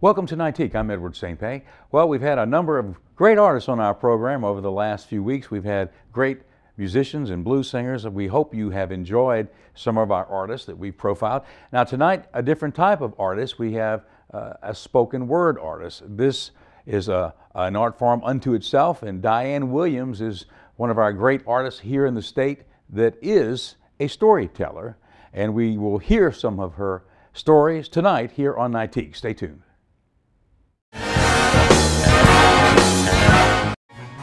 Welcome to Nightique. I'm Edward St. Pé. Well, we've had a number of great artists on our program over the last few weeks. We've had great musicians and blues singers. We hope you have enjoyed some of our artists that we profiled. Now tonight, a different type of artist. We have a spoken word artist. This is an art form unto itself, and Diane Williams is one of our great artists here in the state that is a storyteller, and we will hear some of her stories tonight here on Nightique. Stay tuned.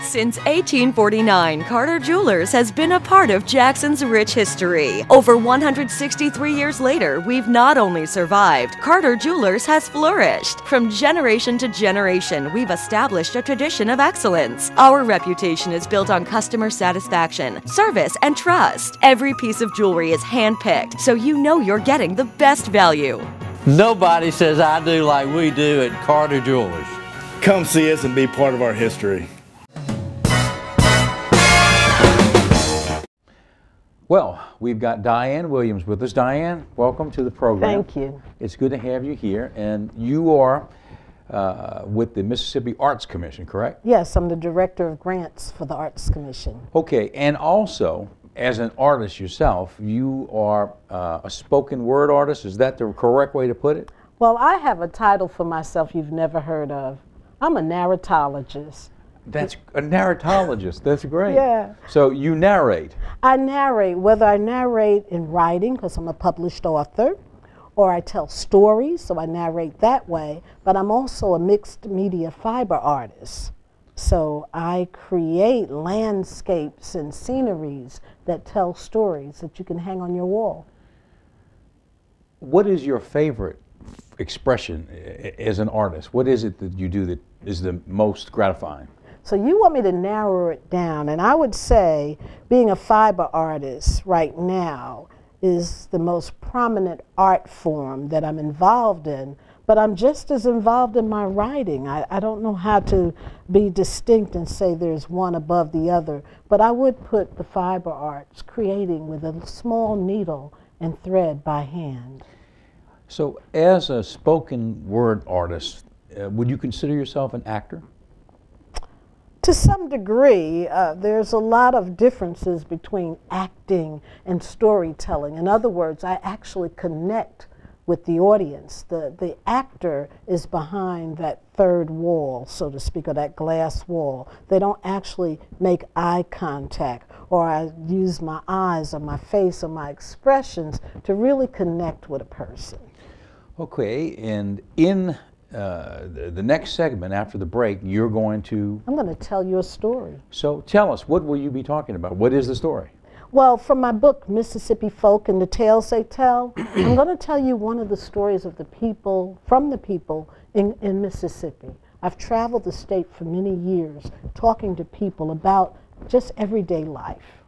Since 1849, Carter Jewelers has been a part of Jackson's rich history. Over 163 years later, we've not only survived, Carter Jewelers has flourished. From generation to generation, we've established a tradition of excellence. Our reputation is built on customer satisfaction, service, and trust. Every piece of jewelry is handpicked, so you know you're getting the best value. Nobody says I do like we do at Carter Jewelers. Come see us and be part of our history. Well, we've got Diane Williams with us. Diane, welcome to the program. Thank you. It's good to have you here, and you are with the Mississippi Arts Commission, correct? Yes, I'm the Director of Grants for the Arts Commission. Okay, and also, as an artist yourself, you are a spoken word artist. Is that the correct way to put it? Well, I have a title for myself you've never heard of. I'm a narratologist. That's a narratologist. That's great. Yeah. So you narrate. I narrate, whether I narrate in writing, because I'm a published author, or I tell stories, so I narrate that way, but I'm also a mixed media fiber artist. So I create landscapes and sceneries that tell stories that you can hang on your wall. What is your favorite expression as an artist? What is it that you do that is the most gratifying? So you want me to narrow it down, and I would say being a fiber artist right now is the most prominent art form that I'm involved in, but I'm just as involved in my writing. I don't know how to be distinct and say there's one above the other, but I would put the fiber arts, creating with a small needle and thread by hand. So as a spoken word artist, would you consider yourself an actor? To some degree, there's a lot of differences between acting and storytelling. In other words, I actually connect with the audience. The actor is behind that third wall, so to speak, or that glass wall. They don't actually make eye contact, or I use my eyes or my face or my expressions to really connect with a person. Okay, and in the next segment after the break, I'm going to tell you a story. So tell us, what will you be talking about? What is the story? Well, from my book, Mississippi Folk and the Tales They Tell, I'm going to tell you one of the stories of the people, from the people in Mississippi. I've traveled the state for many years talking to people about just everyday life.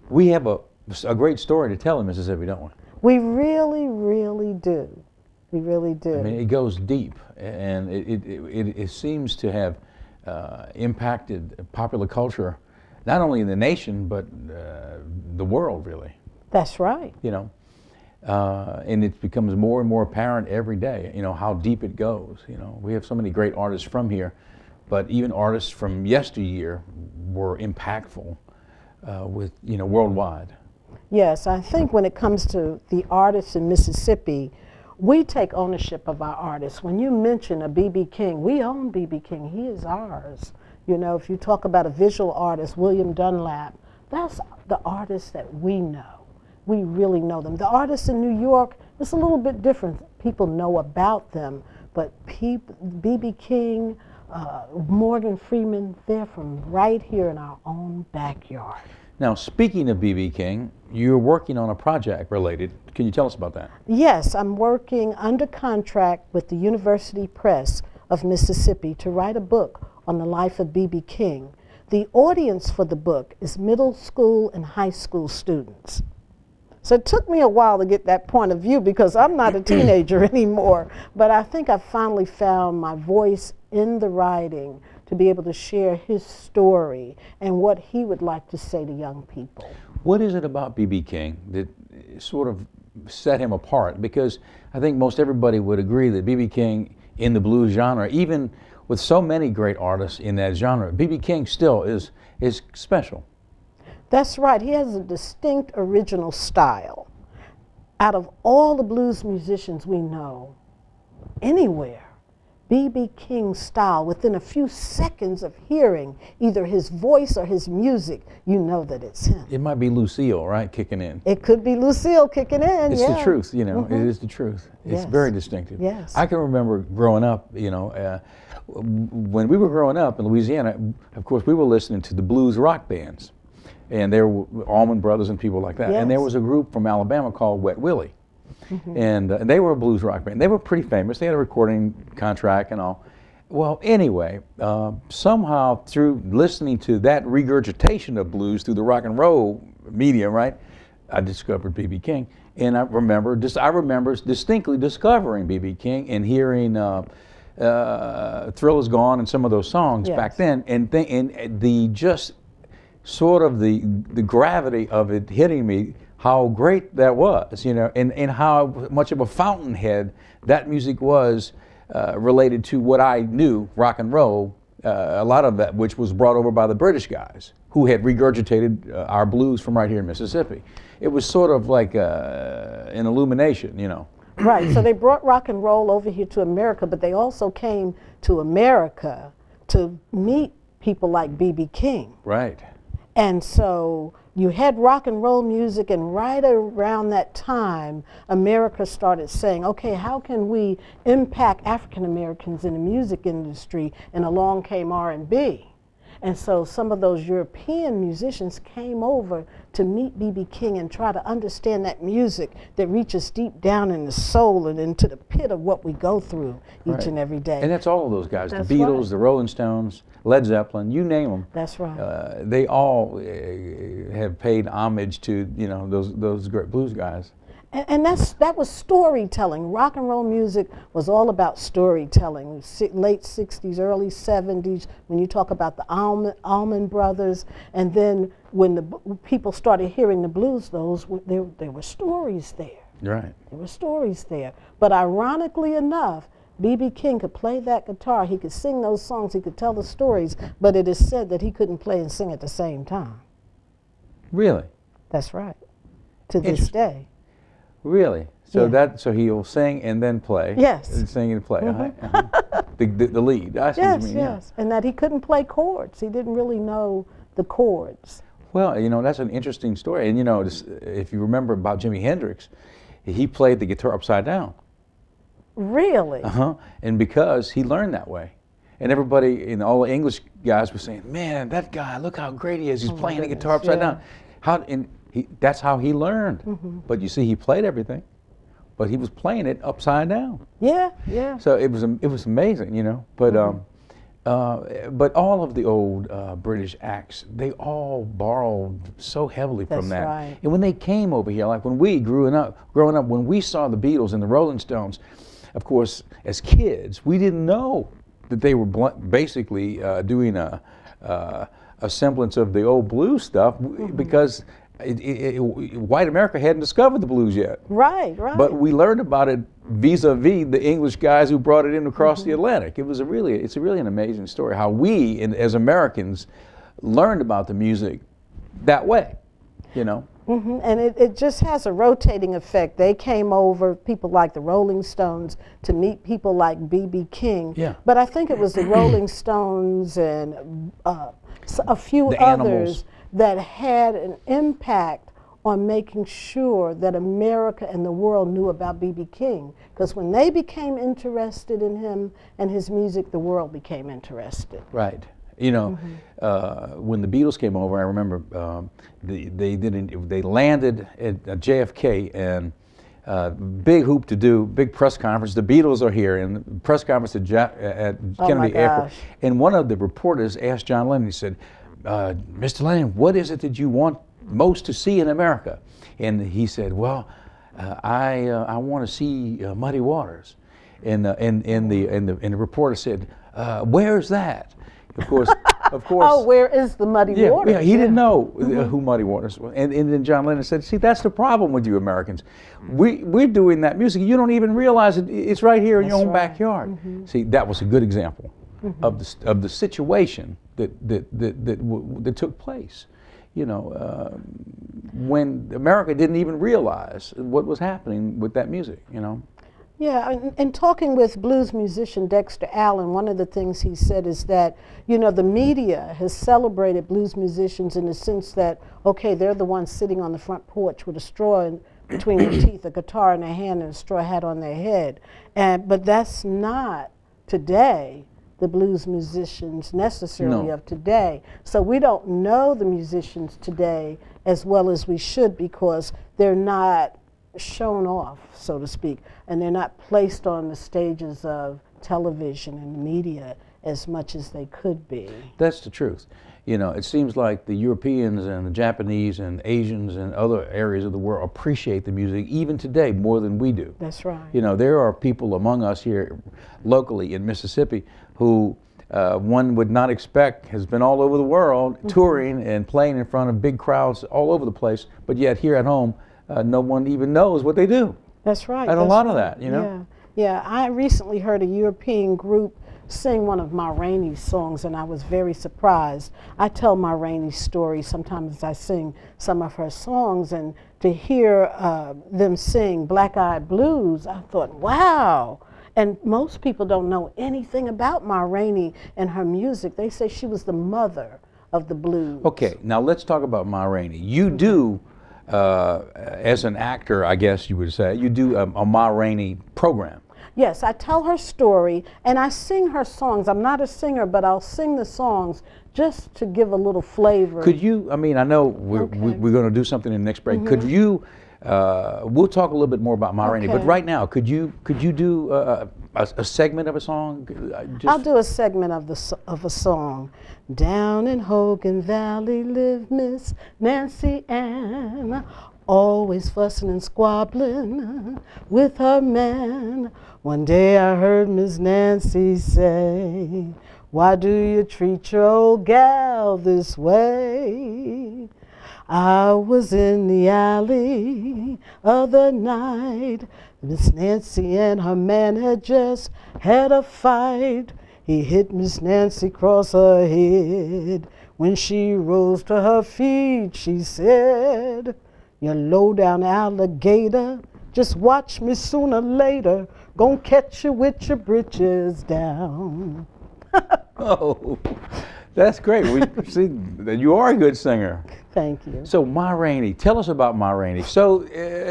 We have a great story to tell in Mississippi, don't we? We really, really do. We really do. I mean, it goes deep, and it seems to have impacted popular culture, not only in the nation, but the world, really. That's right. You know, and it becomes more and more apparent every day, you know, how deep it goes. You know, we have so many great artists from here, but even artists from yesteryear were impactful with, you know, worldwide. Yes, I think when it comes to the artists in Mississippi, we take ownership of our artists. When you mention a B.B. King, we own B.B. King. He is ours. You know, if you talk about a visual artist, William Dunlap, that's the artist that we know. We really know them. The artists in New York, it's a little bit different. People know about them, but B.B. King, Morgan Freeman, they're from right here in our own backyard. Now, speaking of B.B. King, you're working on a project related. Can you tell us about that? Yes, I'm working under contract with the University Press of Mississippi to write a book on the life of B.B. King. The audience for the book is middle school and high school students. So it took me a while to get that point of view because I'm not a teenager anymore, but I think I finally found my voice in the writing to be able to share his story and what he would like to say to young people. What is it about B.B. King that sort of set him apart? Because I think most everybody would agree that B.B. King in the blues genre, even with so many great artists in that genre, B.B. King still is special. That's right. He has a distinct original style. Out of all the blues musicians we know, anywhere, B.B. King's style, within a few seconds of hearing either his voice or his music, you know that it's him. It might be Lucille, right, kicking in. It could be Lucille kicking in, It's yeah. the truth, you know, it is the truth. It's Yes. very distinctive. Yes. I can remember growing up, you know, when we were growing up in Louisiana, of course, we were listening to the blues rock bands. And there were Allman Brothers and people like that. Yes. And there was a group from Alabama called Wet Willie. And they were a blues rock band. They were pretty famous. They had a recording contract and all. Well, anyway, somehow through listening to that regurgitation of blues through the rock and roll media, right, I discovered B.B. King. And I remember distinctly discovering B.B. King and hearing Thrill Is Gone and some of those songs Yes. back then. And the just sort of the gravity of it hitting me, how great that was, you know, and how much of a fountainhead that music was related to what I knew, rock and roll, a lot of that which was brought over by the British guys who had regurgitated our blues from right here in Mississippi. It was sort of like an illumination, you know. Right, so they brought rock and roll over here to America, but they also came to America to meet people like B.B. King. Right. And so you had rock and roll music, and right around that time, America started saying, okay, how can we impact African Americans in the music industry? And along came R&B. And so some of those European musicians came over to meet B.B. King and try to understand that music that reaches deep down in the soul and into the pit of what we go through each and every day. And that's all of those guys, That's the Beatles, right. the Rolling Stones, Led Zeppelin, you name them. That's right. They all have paid homage to, you know, those great blues guys. And that was storytelling. Rock and roll music was all about storytelling. Late 60s, early 70s, when you talk about the Allman Brothers, and then when the people started hearing the blues, there were stories there. Right. There were stories there. But ironically enough, B.B. King could play that guitar, he could sing those songs, he could tell the stories, but it is said that he couldn't play and sing at the same time. Really? That's right. To this day. Really? So Yeah. so he'll sing and then play. Yes. And sing and play. The lead. I see what Yes, you mean. Yeah. yes. And that he couldn't play chords. He didn't really know the chords. Well, you know, that's an interesting story. And you know, if you remember about Jimi Hendrix, he played the guitar upside down. Really? And because he learned that way. And everybody, and all the English guys were saying, man, that guy, look how great he is. He's playing the guitar upside down. That's how he learned. But you see, he played everything, but he was playing it upside down. Yeah, yeah. So it was amazing, you know. But but all of the old British acts, they all borrowed so heavily from That's that. right. And when they came over here, like when we growing up, when we saw the Beatles and the Rolling Stones, of course, as kids, we didn't know that they were basically doing a semblance of the old blues stuff because white America hadn't discovered the blues yet. Right, right. But we learned about it vis-a-vis the English guys who brought it in across the Atlantic. It's really an amazing story how we, as Americans, learned about the music that way, you know. And it just has a rotating effect. They came over, people like the Rolling Stones, to meet people like B.B. King. Yeah. But I think it was the Rolling Stones and a few The others Animals. that had an impact on making sure that America and the world knew about B.B. King. Because when they became interested in him and his music, the world became interested. Right. You know, when the Beatles came over, I remember they landed at JFK and big hoop to do, big press conference. The Beatles are here, and press conference at Kennedy Airport. And one of the reporters asked John Lennon, he said, Mr. Lennon, what is it that you want most to see in America? And he said, well, I want to see Muddy Waters. And the reporter said, where's that? Of course, of course. Oh, where is the Muddy Waters? Yeah, he didn't know who Muddy Waters was. And then John Lennon said, see, that's the problem with you Americans. We're doing that music. You don't even realize it. It's right here in your own backyard. See, that was a good example of the situation that took place. You know, when America didn't even realize what was happening with that music, you know. Yeah, and talking with blues musician Dexter Allen, one of the things he said is that, you know, the media has celebrated blues musicians in the sense that, okay, they're the ones sitting on the front porch with a straw between their teeth, a guitar in their hand, and a straw hat on their head. But that's not today the blues musicians necessarily of today. So we don't know the musicians today as well as we should because they're not shown off, so to speak, and they're not placed on the stages of television and media as much as they could be. That's the truth. You know, it seems like the Europeans and the Japanese and Asians and other areas of the world appreciate the music even today more than we do. That's right. You know, there are people among us here locally in Mississippi who one would not expect has been all over the world touring and playing in front of big crowds all over the place, but yet here at home no one even knows what they do. That's right. And a lot of that, you know? Yeah, I recently heard a European group sing one of Ma Rainey's songs, and I was very surprised. I tell Ma Rainey's story sometimes as I sing some of her songs, and to hear them sing Black Eyed Blues, I thought, wow. And most people don't know anything about Ma Rainey and her music. They say she was the mother of the blues. Okay, now let's talk about Ma Rainey. You do, as an actor, I guess you would say, you do a Ma Rainey program. Yes, I tell her story and I sing her songs. I'm not a singer, but I'll sing the songs just to give a little flavor. Could you, I mean, I know we're going to do something in the next break. Could you, we'll talk a little bit more about Ma Rainey, but right now, could you do a segment of a song? I'll do a segment of a song. Down in Hogan Valley lived Miss Nancy Ann, always fussing and squabbling with her man. One day I heard Miss Nancy say, why do you treat your old gal this way? I was in the alley other night. Miss Nancy and her man had just had a fight. He hit Miss Nancy across her head. When she rose to her feet, she said, you low-down alligator, just watch me sooner or later, gonna catch you with your britches down. Oh, that's great. We see that you are a good singer. Thank you. So Ma Rainey, tell us about Ma Rainey. So,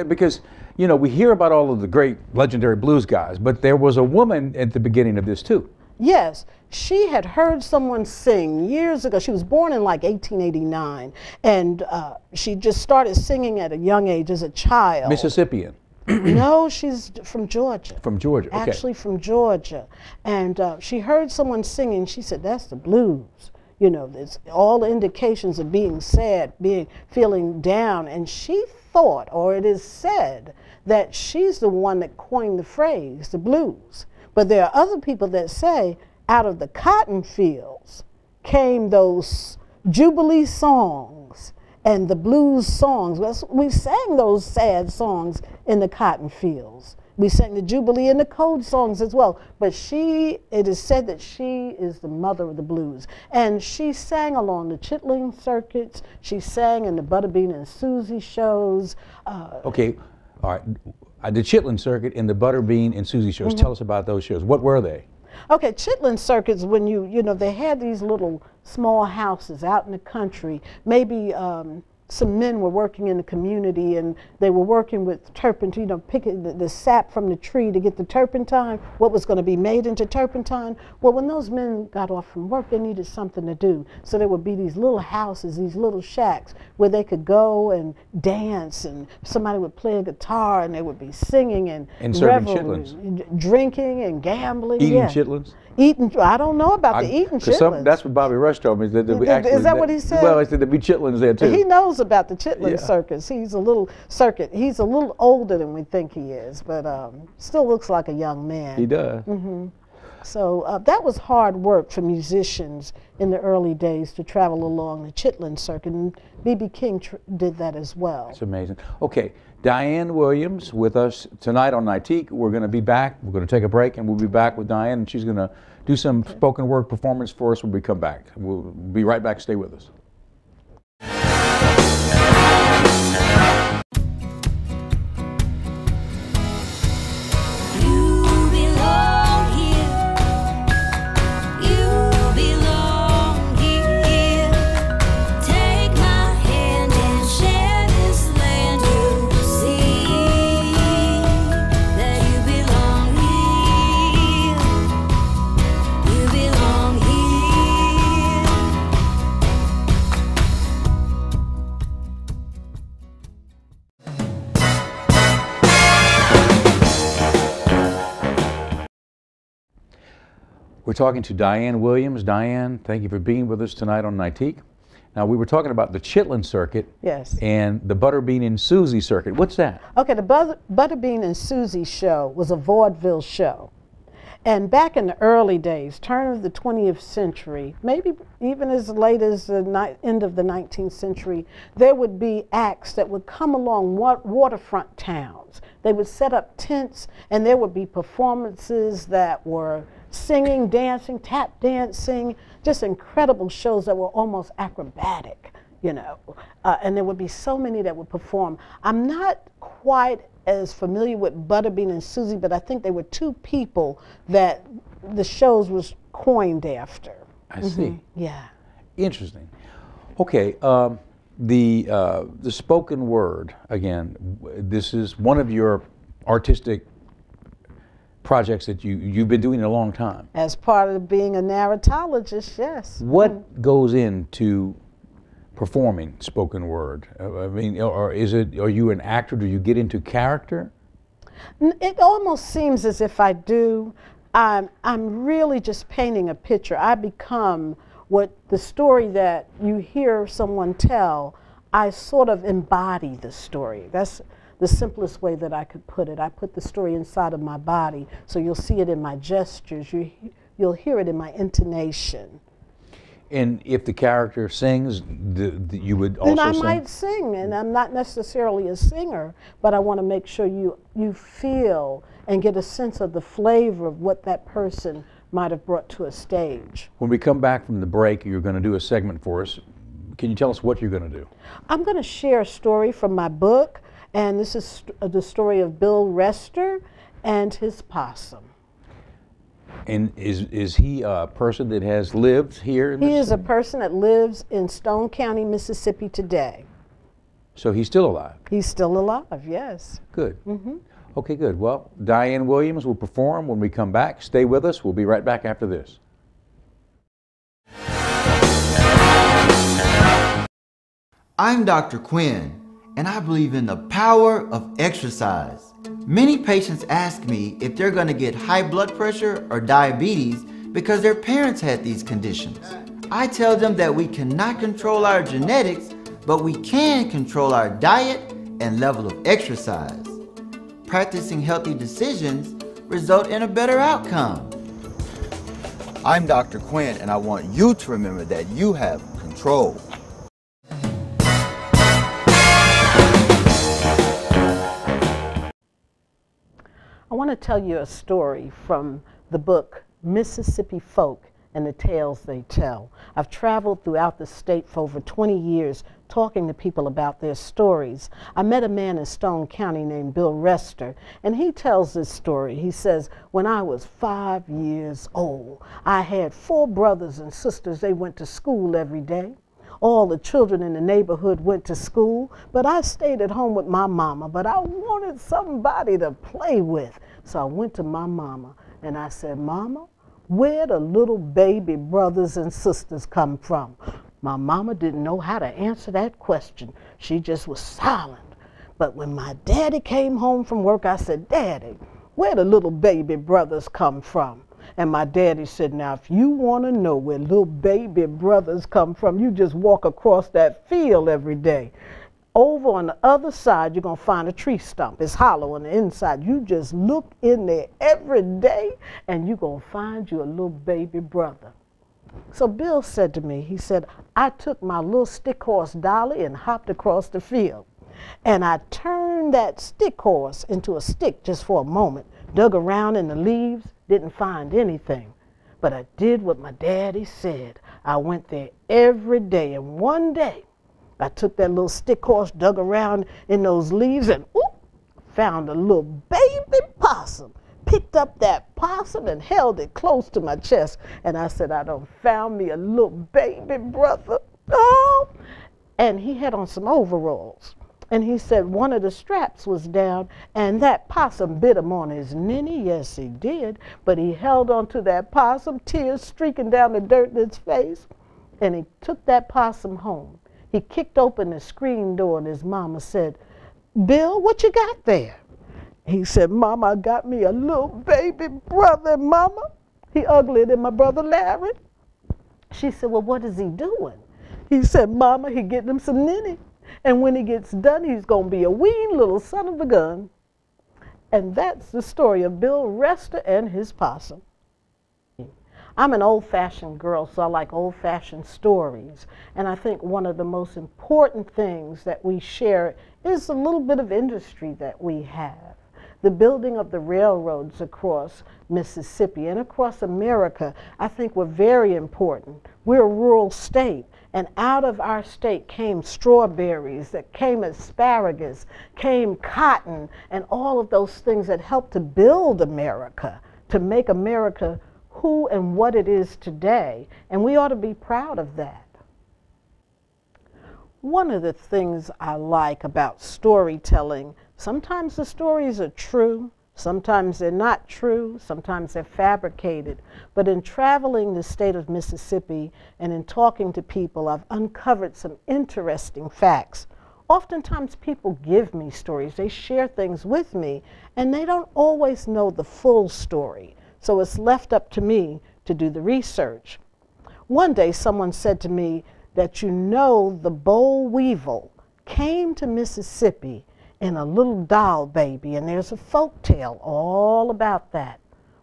because, you know, we hear about all of the great legendary blues guys, but there was a woman at the beginning of this too. Yes, she had heard someone sing years ago. She was born in like 1889, and she just started singing at a young age as a child. Mississippian. No, she's from Georgia. From Georgia, okay. Actually from Georgia. And she heard someone singing. She said, that's the blues. You know, there's all the indications of being sad, feeling down. And she thought, or it is said, that she's the one that coined the phrase, the blues. But there are other people that say, out of the cotton fields came those Jubilee songs and the blues songs. We sang those sad songs in the cotton fields. We sang the Jubilee and the Code songs as well. But it is said that she is the mother of the blues. And she sang along the Chitlin circuits. She sang in the Butterbean and Susie shows. Okay, all right. The Chitlin circuit and the Butterbean and Susie shows. Tell us about those shows. What were they? Okay, Chitlin circuits, when you know, they had these little small houses out in the country. Maybe some men were working in the community and they were working with turpentine, you know, picking the sap from the tree to get the turpentine, what was going to be made into turpentine. Well, when those men got off from work, they needed something to do. So there would be these little houses, these little shacks where they could go and dance, and somebody would play a guitar and they would be singing and serving chitlins. Drinking and gambling. Eating chitlins? Eating, I don't know about the eating chitlins. That's what Bobby Rush told me. Is that what he said? Well, he said there'd be chitlins there too. He knows about the Chitlin circus. He's a little older than we think he is, but still looks like a young man. He does. So that was hard work for musicians in the early days to travel along the Chitlin circuit, and B.B. King did that as well. It's amazing. Okay, Diane Williams with us tonight on Nightique. We're going to be back. We're going to take a break, and we'll be back with Diane, and she's going to do some spoken word performance for us when we come back. We'll be right back. Stay with us. We're talking to Diane Williams. Diane, thank you for being with us tonight on Nightique. Now, we were talking about the Chitlin circuit. Yes. And the Butterbean and Susie circuit. What's that? Okay, the Butterbean and Susie show was a vaudeville show. And back in the early days, turn of the 20th century, maybe even as late as the end of the 19th century, there would be acts that would come along waterfront towns. They would set up tents, and there would be performances that were singing, dancing, tap dancing, just incredible shows that were almost acrobatic, you know. And there would be so many that would perform. I'm not quite as familiar with Butterbean and Susie, but I think they were two people that the shows was coined after. I see. Yeah. Interesting. Okay, the spoken word, again, this is one of your artistic projects that you've been doing a long time. As part of being a narratologist, yes. What goes into performing spoken word? I mean, or are you an actor? Do you get into character? It almost seems as if I do. I'm really just painting a picture. I become what the story that you hear someone tell, I sort of embody the story. That's the simplest way that I could put it. I put the story inside of my body, so you'll see it in my gestures, you'll hear it in my intonation. And if the character sings, you would also sing? Then I might sing, and I'm not necessarily a singer, but I want to make sure you feel and get a sense of the flavor of what that person might have brought to a stage. When we come back from the break, you're going to do a segment for us. Can you tell us what you're going to do? I'm going to share a story from my book, and this is the story of Bill Rester and his possum. And is he a person that has lived here? He is a person that lives in Stone County, Mississippi today. So he's still alive? He's still alive, yes. Good. Okay, good. Well, Diane Williams will perform when we come back. Stay with us. We'll be right back after this. I'm Dr. Quinn, and I believe in the power of exercise. Many patients ask me if they're going to get high blood pressure or diabetes because their parents had these conditions. I tell them that we cannot control our genetics, but we can control our diet and level of exercise. Practicing healthy decisions result in a better outcome. I'm Dr. Quinn, and I want you to remember that you have control. I want to tell you a story from the book Mississippi Folk and the Tales They Tell. I've traveled throughout the state for over 20 years talking to people about their stories. I met a man in Stone County named Bill Rester, and he tells this story. He says, when I was 5 years old, I had 4 brothers and sisters. They went to school every day. All the children in the neighborhood went to school, but I stayed at home with my mama, but I wanted somebody to play with. So I went to my mama and I said, Mama, where the little baby brothers and sisters come from? My mama didn't know how to answer that question. She just was silent. But when my daddy came home from work, I said, Daddy, where the little baby brothers come from? And my daddy said, now, if you want to know where little baby brothers come from, you just walk across that field every day. Over on the other side, you're going to find a tree stump. It's hollow on the inside. You just look in there every day, and you're going to find you a little baby brother. So Bill said to me, he said, I took my little stick horse Dolly and hopped across the field. And I turned that stick horse into a stick just for a moment, dug around in the leaves, didn't find anything. But I did what my daddy said. I went there every day, and one day, I took that little stick horse, dug around in those leaves, and found a little baby possum. Picked up that possum and held it close to my chest. And I said, I done found me a little baby brother. Oh! And he had on some overalls. And he said one of the straps was down, and that possum bit him on his ninny. Yes, he did. But he held on to that possum, tears streaking down the dirt in his face. And he took that possum home. He kicked open the screen door, and his mama said, Bill, what you got there? He said, Mama, I got me a little baby brother, Mama. He uglier than my brother Larry. She said, well, what is he doing? He said, Mama, he getting him some ninny. And when he gets done, he's going to be a wee little son of a gun. And that's the story of Bill Rester and his possum. I'm an old-fashioned girl, so I like old-fashioned stories. And I think one of the most important things that we share is a little bit of industry that we have. The building of the railroads across Mississippi and across America, I think, were very important. We're a rural state, and out of our state came strawberries, that came asparagus, came cotton, and all of those things that helped to build America, to make America who and what it is today, and we ought to be proud of that. One of the things I like about storytelling, sometimes the stories are true, sometimes they're not true, sometimes they're fabricated, but in traveling the state of Mississippi and in talking to people, I've uncovered some interesting facts. Oftentimes people give me stories, they share things with me, and they don't always know the full story. So it's left up to me to do the research. One day someone said to me that the boll weevil came to Mississippi in a little doll baby, and there's a folk tale all about that.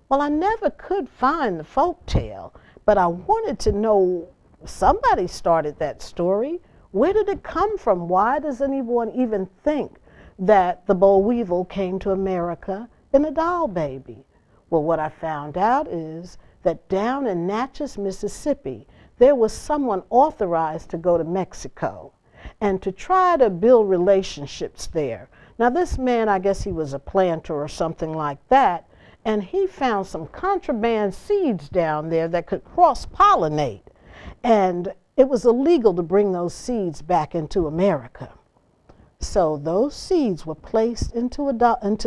Well, I never could find the folk tale, but I wanted to know, somebody started that story. Where did it come from? Why does anyone even think that the boll weevil came to America in a doll baby? Well, what I found out is that down in Natchez, Mississippi, there was someone authorized to go to Mexico and to try to build relationships there. Now, this man, I guess he was a planter or something like that, and he found some contraband seeds down there that could cross-pollinate, and it was illegal to bring those seeds back into America. So those seeds were placed into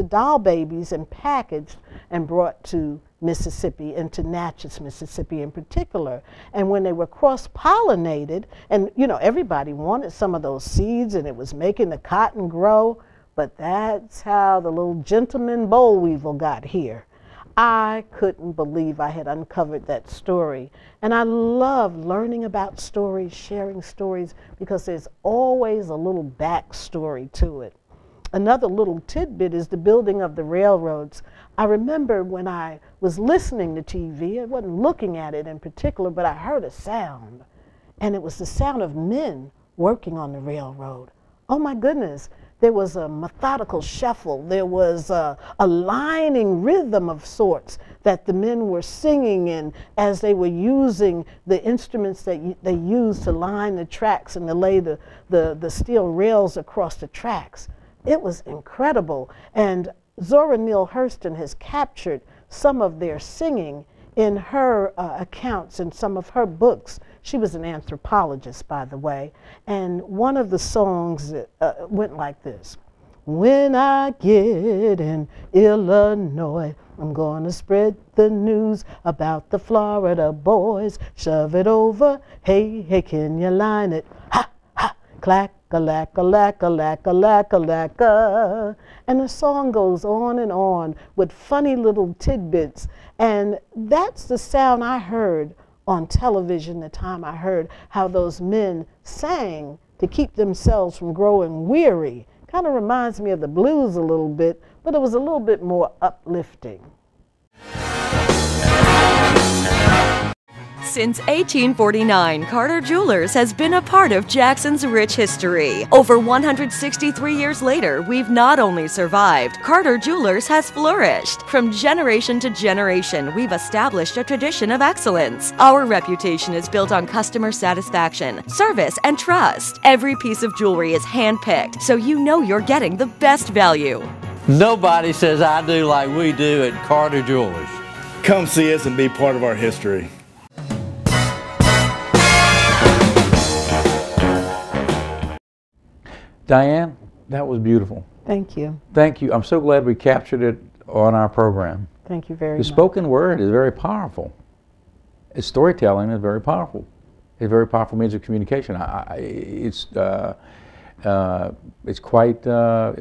doll babies and packaged and brought to Mississippi, into Natchez, Mississippi in particular. And when they were cross-pollinated, and everybody wanted some of those seeds, and it was making the cotton grow, but that's how the little gentleman boll weevil got here. I couldn't believe I had uncovered that story. And I love learning about stories, sharing stories, because there's always a little backstory to it. Another little tidbit is the building of the railroads. I remember when I was listening to TV, I wasn't looking at it in particular, but I heard a sound. And it was the sound of men working on the railroad. Oh my goodness. There was a methodical shuffle. There was a lining rhythm of sorts that the men were singing in as they were using the instruments that they used to line the tracks and to lay the steel rails across the tracks. It was incredible. And Zora Neale Hurston has captured some of their singing in her accounts in some of her books. She was an anthropologist, by the way, and one of the songs went like this. When I get in Illinois, I'm gonna spread the news about the Florida boys. Shove it over, hey, hey, can you line it? Ha, ha, clack-a-lack-a-lack-a-lack-a-lack-a-lack-a. And the song goes on and on with funny little tidbits. And that's the sound I heard on television the time I heard how those men sang to keep themselves from growing weary. Kind of reminds me of the blues a little bit, but it was a little bit more uplifting. Since 1849, Carter Jewelers has been a part of Jackson's rich history. Over 163 years later, we've not only survived, Carter Jewelers has flourished. From generation to generation, we've established a tradition of excellence. Our reputation is built on customer satisfaction, service, and trust. Every piece of jewelry is handpicked, so you know you're getting the best value. Nobody says I do like we do at Carter Jewelers. Come see us and be part of our history. Diane, that was beautiful. Thank you. Thank you. I'm so glad we captured it on our program. Thank you very The much. spoken word is very powerful. Storytelling is very powerful. It's a very powerful means of communication. It's quite a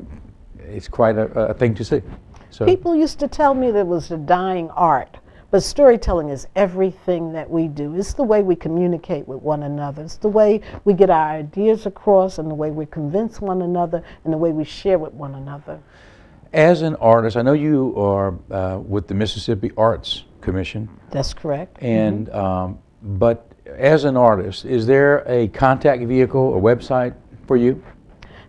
thing to see. So People used to tell me that it was a dying art, but storytelling is everything that we do. It's the way we communicate with one another. It's the way we get our ideas across, and the way we convince one another, and the way we share with one another. as an artist, I know you are with the Mississippi Arts Commission. That's correct. And but as an artist, is there a contact vehicle, a website for you?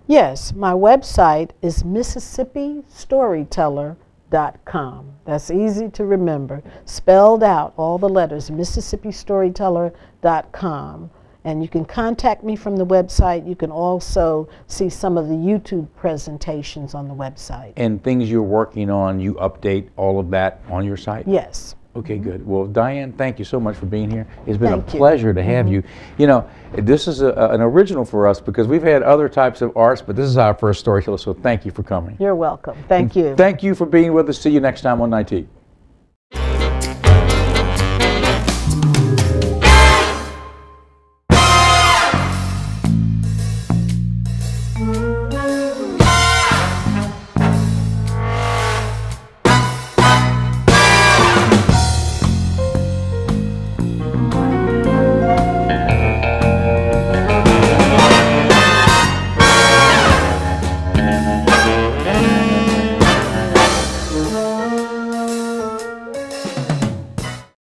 Yes, my website is MississippiStoryteller.com. That's easy to remember. Spelled out, all the letters, MississippiStoryteller.com. And you can contact me from the website. You can also see some of the YouTube presentations on the website. And things you're working on, you update all of that on your site? Yes. Okay, good. Well, Diane, thank you so much for being here. It's been Thank a you. pleasure to have you. You know, this is an original for us because we've had other types of arts, but this is our first storyteller, so thank you for coming. You're welcome. Thank you. Thank you for being with us. See you next time on Nightique.